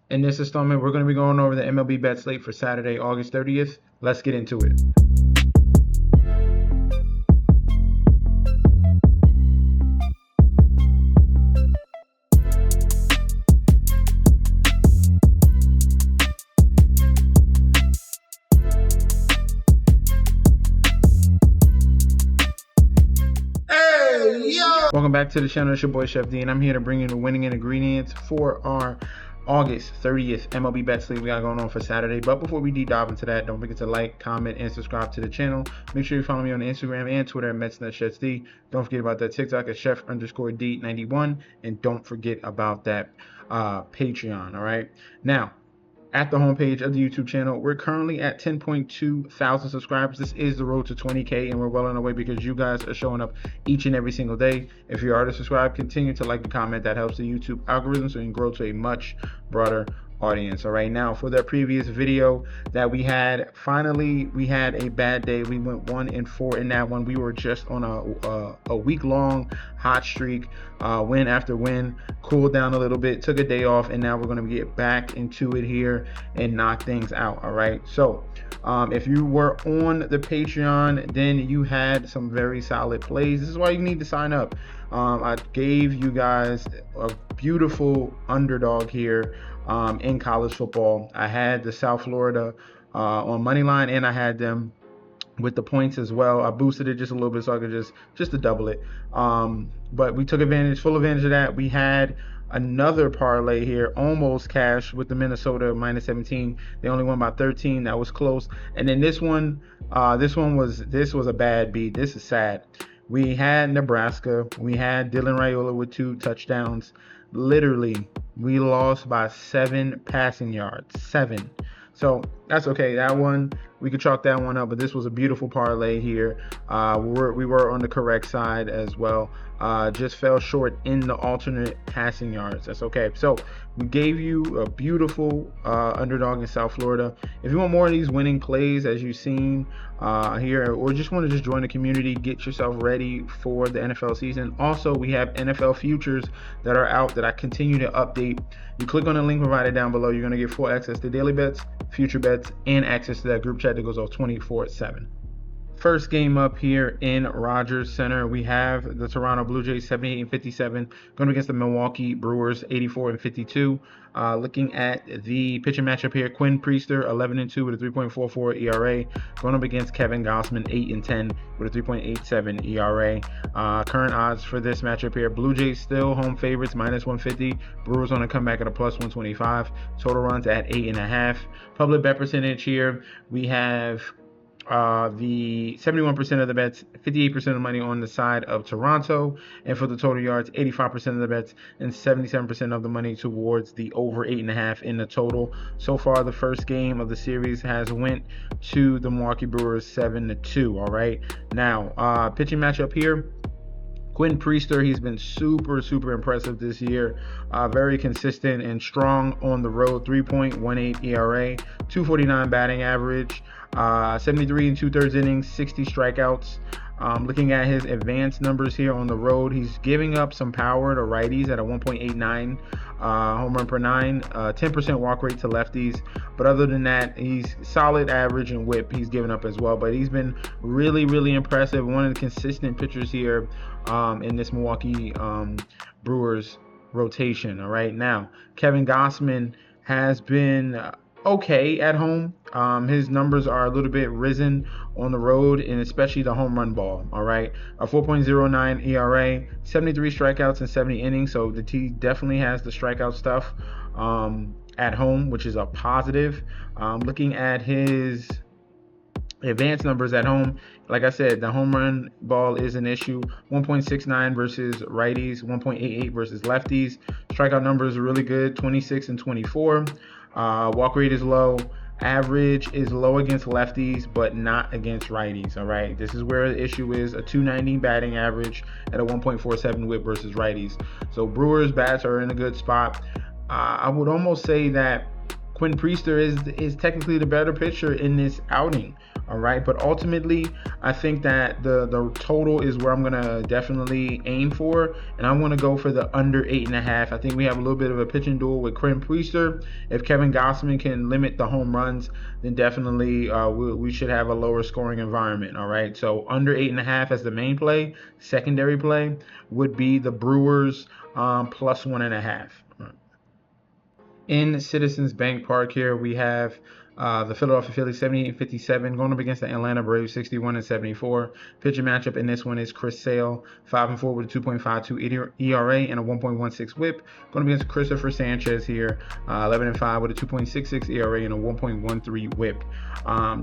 In this installment, we're going to be going over the MLB bet slate for Saturday, August 30th. Let's get into it. Welcome back to the channel. It's your boy Chef D, and I'm here to bring you the winning ingredients for our August 30th MLB bet slate we got going on for Saturday. But before we deep dive into that, don't forget to like, comment, and subscribe to the channel. Make sure you follow me on Instagram and Twitter at MetsNetChefD. Don't forget about that TikTok at Chef_D91, and don't forget about that Patreon. All right, now, at the homepage of the YouTube channel, we're currently at 10.2 thousand subscribers. This is the road to 20K, and we're well on our way because you guys are showing up each and every single day. If you are to subscribe, continue to like and comment. That helps the YouTube algorithm so you can grow to a much broader audience. All right, now for that previous video that we had, finally we had a bad day. We went 1-4 in that one. We were just on a week-long hot streak, win after win, cooled down a little bit, took a day off, and now we're going to get back into it here and knock things out. All right, so if you were on the Patreon, then you had some very solid plays. This is why you need to sign up. I gave you guys a beautiful underdog here in college football. I had the South Florida on money line, and I had them with the points as well. I boosted it just a little bit so I could just to double it. But we took full advantage of that. We had another parlay here, almost cash with the Minnesota -17. They only won by 13. That was close. And then this one was a bad beat. This is sad. We had Nebraska. We had Dylan Raiola with 2 touchdowns. Literally, we lost by 7 passing yards. 7. So that's okay. That one, we could chalk that one up, but this was a beautiful parlay here. We were on the correct side as well. Just fell short in the alternate passing yards. That's okay. So we gave you a beautiful underdog in South Florida. If you want more of these winning plays, as you've seen here, or just want to just join the community, get yourself ready for the NFL season. Also, we have NFL futures that are out that I continue to update. You click on the link provided down below. You're going to get full access to daily bets, future bets, and access to that group chat that goes off 24/7. First game up here in Rogers Center, we have the Toronto Blue Jays 78-57 going against the Milwaukee Brewers 84-52. Looking at the pitching matchup here, Quinn Priester 11-2 with a 3.44 ERA, going up against Kevin Gausman 8-10 with a 3.87 ERA. Current odds for this matchup here: Blue Jays still home favorites -150. Brewers on a comeback at a +125. Total runs at 8.5. Public bet percentage here, we have the 71% of the bets, 58% of the money on the side of Toronto, and for the total yards, 85% of the bets and 77% of the money towards the over 8.5 in the total. So far, the first game of the series has went to the Milwaukee Brewers 7-2. All right, now pitching matchup here. Quinn Priester, he's been super impressive this year. Very consistent and strong on the road. 3.18 ERA, 249 batting average, 73 and 2/3 innings, 60 strikeouts. Looking at his advanced numbers here on the road, he's giving up some power to righties at a 1.89 home run per 9, 10% walk rate to lefties. But other than that, he's solid average and whip he's given up as well. But he's been really impressive. One of the consistent pitchers here in this Milwaukee Brewers rotation. All right, now Kevin Gausman has been okay at home. His numbers are a little bit risen on the road, and especially the home run ball. All right, a 4.09 ERA, 73 strikeouts in 70 innings. So the T definitely has the strikeout stuff at home, which is a positive. Looking at his advanced numbers at home, like I said, the home run ball is an issue. 1.69 versus righties, 1.88 versus lefties. Strikeout numbers are really good, 26 and 24. Walk rate is low. Average is low against lefties, but not against righties. All right, this is where the issue is: a 290 batting average at a 1.47 whip versus righties. So Brewers bats are in a good spot. I would almost say that Quinn Priester is technically the better pitcher in this outing. All right, but ultimately, I think that the total is where I'm gonna definitely aim for, and I want to go for the under 8.5. I think we have a little bit of a pitching duel with Quinn Priester. If Kevin Gausman can limit the home runs, then definitely we should have a lower scoring environment. All right, so under 8.5 as the main play. Secondary play would be the Brewers plus 1.5. In Citizens Bank Park here, we have the Philadelphia Phillies 78-57 going up against the Atlanta Braves 61-74. Pitching matchup in this one is Chris Sale, 5-4 with a 2.52 ERA and a 1.16 WHIP. Going up against Christopher Sanchez here, 11-5 with a 2.66 ERA and a 1.13 WHIP.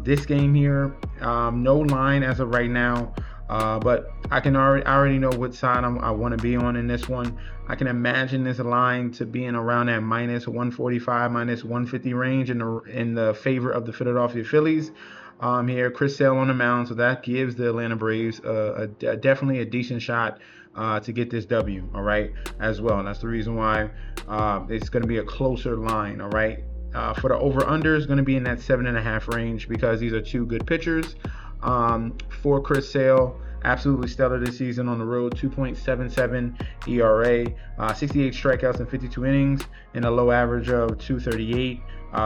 This game here, no line as of right now. But I already know what side I want to be on in this one. I can imagine this line to be in around that minus 145, minus 150 range in the favor of the Philadelphia Phillies. Here, Chris Sale on the mound, so that gives the Atlanta Braves definitely a decent shot to get this W, all right, as well. And that's the reason why it's going to be a closer line, all right. For the over-under is going to be in that 7.5 range because these are two good pitchers. For Chris Sale, absolutely stellar this season on the road, 2.77 ERA, 68 strikeouts in 52 innings, and a low average of 238.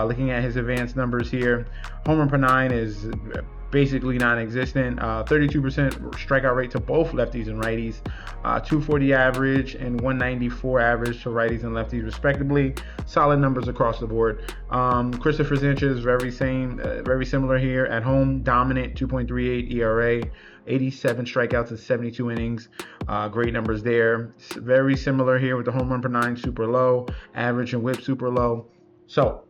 Looking at his advanced numbers here, home run per 9 is basically non-existent. 32% strikeout rate to both lefties and righties, 240 average and 194 average to righties and lefties respectively. Solid numbers across the board. Christopher Sanchez very similar here. At home, dominant, 2.38 ERA, 87 strikeouts in 72 innings. Great numbers there. Very similar here with the home run per 9 super low, average and whip super low. So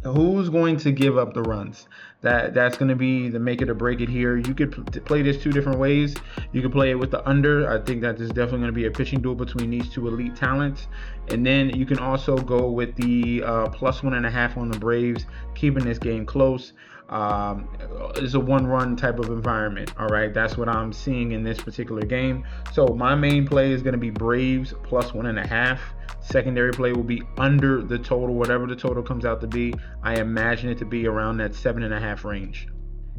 who's going to give up the runs? That's going to be the make it or break it here. You could play this two different ways. You could play it with the under. I think that there's definitely going to be a pitching duel between these two elite talents. And then you can also go with the plus 1.5 on the Braves, keeping this game close. It's a one-run type of environment. All right, that's what I'm seeing in this particular game. So my main play is going to be Braves plus 1.5. Secondary play will be under the total, whatever the total comes out to be. I imagine it to be around that 7.5 range.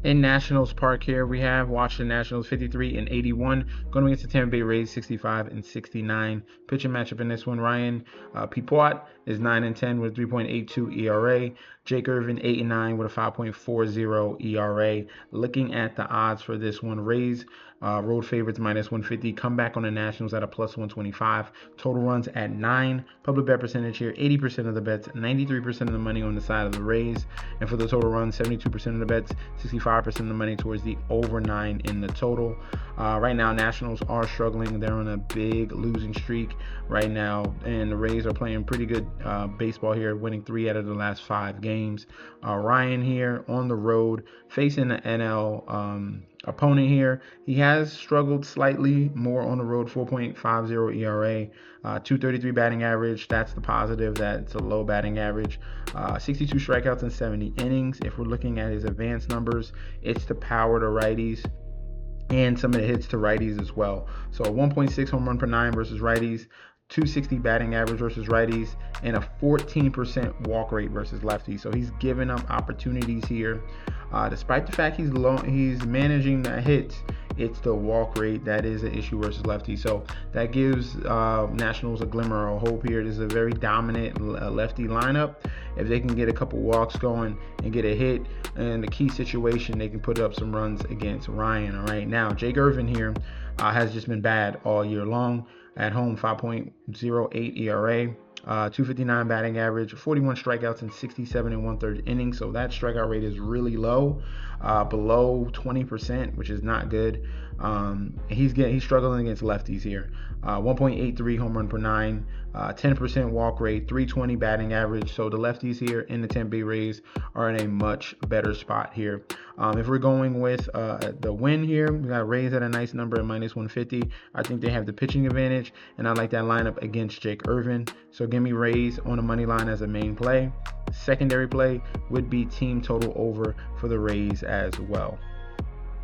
In Nationals Park here, we have Washington Nationals 53-81 going against the Tampa Bay Rays 65-69. Pitching matchup in this one, Ryan Pepiot is 9-10 with a 3.82 ERA. Jake Irvin 8-9 with a 5.40 ERA. Looking at the odds for this one, Rays road favorites minus 150. Comeback on the Nationals at a plus 125. Total runs at 9. Public bet percentage here, 80% of the bets, 93% of the money on the side of the Rays. And for the total runs, 72% of the bets, 65% of the money towards the over 9 in the total. Right now, Nationals are struggling. They're on a big losing streak right now, and the Rays are playing pretty good baseball here, winning 3 out of the last 5 games. Ryan here on the road facing the NL opponent here. He has struggled slightly more on the road, 4.50 ERA, 233 batting average. That's the positive. That's a low batting average. 62 strikeouts in 70 innings. If we're looking at his advanced numbers, it's the power to righties and some of the hits to righties as well. So a 1.6 home run per 9 versus righties, 260 batting average versus righties, and a 14% walk rate versus lefties. So he's giving up opportunities here. Despite the fact he's managing the hits, it's the walk rate that is an issue versus lefties. So that gives Nationals a glimmer of hope here. This is a very dominant lefty lineup. If they can get a couple walks going and get a hit in the key situation, they can put up some runs against Ryan. All right, now Jake Irvin here has just been bad all year long. At home, 5.08 ERA, 259 batting average, 41 strikeouts in 67 1/3 innings. So that strikeout rate is really low, below 20%, which is not good. He's struggling against lefties here. 1.83 home run per 9, 10% walk rate, 320 batting average. So the lefties here in the Tampa Bay Rays are in a much better spot here. If we're going with the win here, we got Rays at a nice number at minus 150. I think they have the pitching advantage, and I like that lineup against Jake Irvin. So give me Rays on the money line as a main play. Secondary play would be team total over for the Rays as well.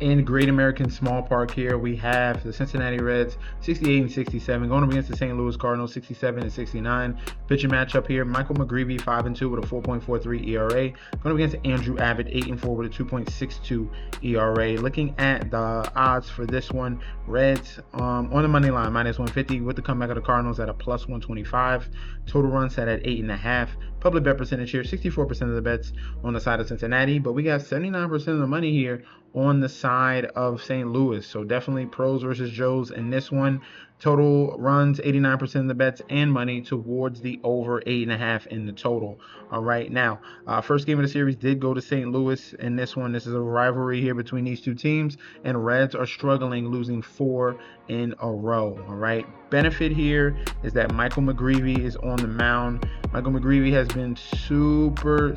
In Great American Small Park here, we have the Cincinnati Reds 68 and 67 going up against the St. Louis Cardinals 67 and 69. Pitching matchup here: Michael McGreevy 5 and 2 with a 4.43 ERA going up against Andrew Abbott 8 and 4 with a 2.62 ERA. Looking at the odds for this one, Reds on the money line -150 with the comeback of the Cardinals at a +125. Total runs set at 8.5. Public bet percentage here: 64% of the bets on the side of Cincinnati, but we got 79% of the money here on the side of St. Louis. So definitely pros versus Joes in this one. Total runs, 89% of the bets and money towards the over 8.5 in the total. All right, now first game of the series did go to St. Louis in this one. This is a rivalry here between these two teams, and Reds are struggling, losing 4 in a row. All right, benefit here is that Michael McGreevy is on the mound. Michael McGreevy has been super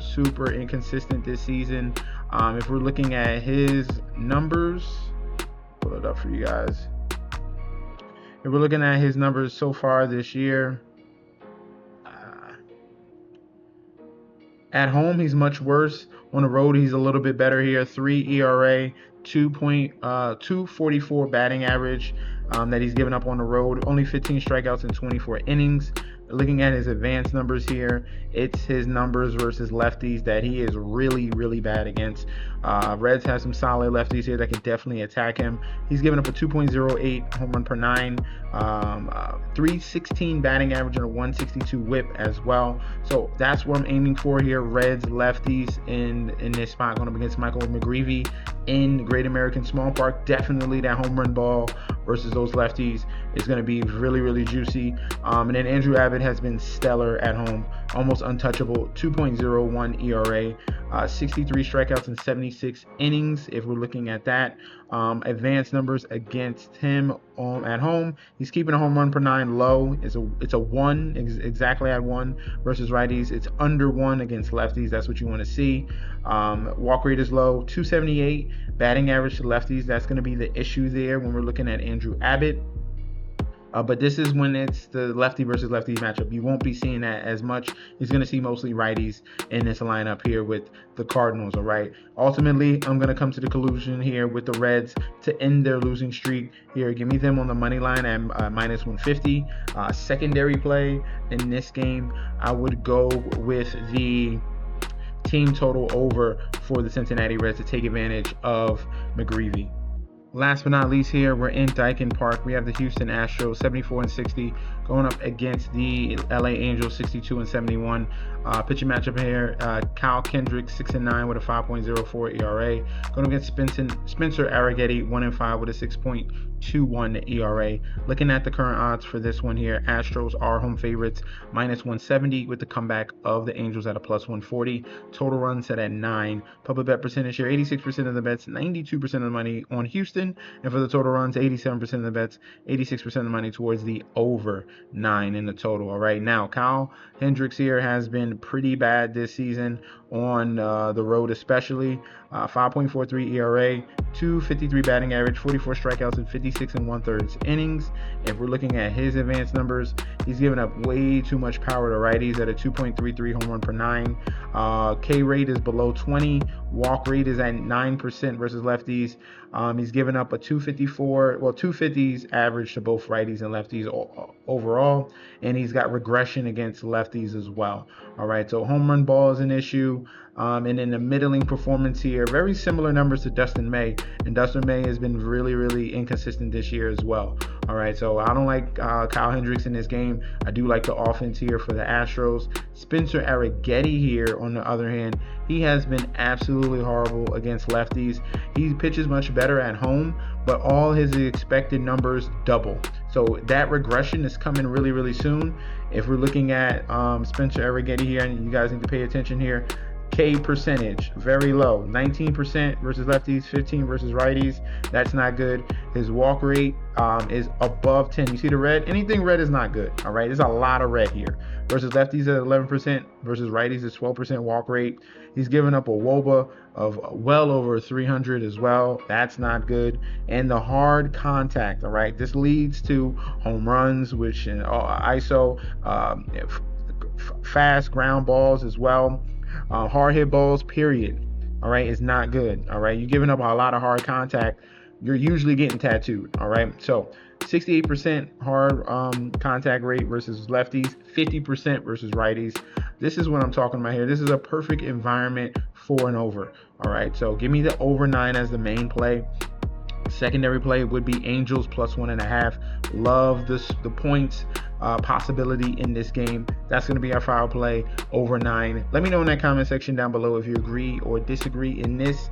inconsistent this season. If we're looking at his numbers, pull it up for you guys. If we're looking at his numbers so far this year, at home he's much worse. On the road he's a little bit better here. 3 ERA, 2.244 batting average that he's given up on the road. Only 15 strikeouts in 24 innings. Looking at his advanced numbers here, it's his numbers versus lefties that he is really bad against. Reds have some solid lefties here that can definitely attack him. He's given up a 2.08 home run per 9, 316 batting average and a 162 whip as well. So that's what I'm aiming for here. Reds lefties in this spot going up against Michael McGreevy in Great American Small Park. Definitely that home run ball versus those lefties is going to be really juicy. And then Andrew Abbott has been stellar at home, almost untouchable. 2.01 ERA, 63 strikeouts in 76 innings. If we're looking at that, advanced numbers against him at home, he's keeping a home run per 9 low. It's a 1, exactly at 1 versus righties. It's under 1 against lefties. That's what you want to see. Walk rate is low. 278 batting average to lefties. That's going to be the issue there when we're looking at Andrew Abbott. But this is when it's the lefty versus lefty matchup. You won't be seeing that as much. He's going to see mostly righties in this lineup here with the Cardinals, all right? Ultimately, I'm going to come to the conclusion here with the Reds to end their losing streak here. Give me them on the money line at -150. Secondary play in this game, I would go with the team total over for the Cincinnati Reds to take advantage of McGreevy. Last but not least here, we're in Daikin Park. We have the Houston Astros 74 and 60 going up against the LA Angels 62 and 71. Pitching matchup here, Kyle Kendricks 6 and 9 with a 5.04 ERA. Going against Spencer Arrighetti 1 and 5 with a 6.21 ERA. Looking at the current odds for this one here, Astros are home favorites -170 with the comeback of the Angels at a +140. Total runs set at 9. Public bet percentage here, 86% of the bets, 92% of the money on Houston. And for the total runs, 87% of the bets, 86% of the money towards the over 9 in the total. All right, now Kyle Hendricks here has been pretty bad this season on the road, especially 5.43 ERA, 253 batting average, 44 strikeouts in 56 1/3 innings. If we're looking at his advanced numbers, he's given up way too much power to righties at a 2.33 home run per 9. K rate is below 20. Walk rate is at 9% versus lefties. He's given up a 250s average to both righties and lefties overall, and he's got regression against lefties as well. All right, so home run ball is an issue. And in the middling performance here, very similar numbers to Dustin May, and Dustin May has been really inconsistent this year as well. All right, so I don't like Kyle Hendricks in this game. I do like the offense here for the Astros. Spencer Arrighetti here, on the other hand, he has been absolutely horrible against lefties. He pitches much better at home, but all his expected numbers double. So that regression is coming really soon. If we're looking at Spencer Arrighetti here, and you guys need to pay attention here, K percentage, very low, 19% versus lefties, 15 versus righties. That's not good. His walk rate is above 10. You see the red? Anything red is not good, all right? There's a lot of red here. Versus lefties at 11%, versus righties is 12% walk rate. He's given up a WOBA of well over 300 as well. That's not good. And the hard contact, all right? This leads to home runs, which in ISO, fast ground balls as well. Hard hit balls, period. all right, is not good. All right, you're giving up a lot of hard contact. You're usually getting tattooed. All right, so 68% hard contact rate versus lefties, 50% versus righties. This is what I'm talking about here. This is a perfect environment for an over. All right, so give me the over 9 as the main play. Secondary play would be Angels plus 1.5. Love the points possibility in this game. That's going to be our foul play, over 9. Let me know in that comment section down below if you agree or disagree in this.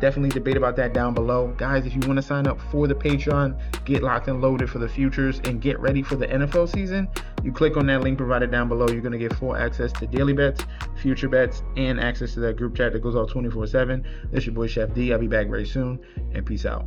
Definitely debate about that down below. Guys, if you want to sign up for the Patreon, get locked and loaded for the futures, and get ready for the NFL season, you click on that link provided down below. You're going to get full access to daily bets, future bets, and access to that group chat that goes out 24/7. This is your boy Chef D. I'll be back very soon, and peace out.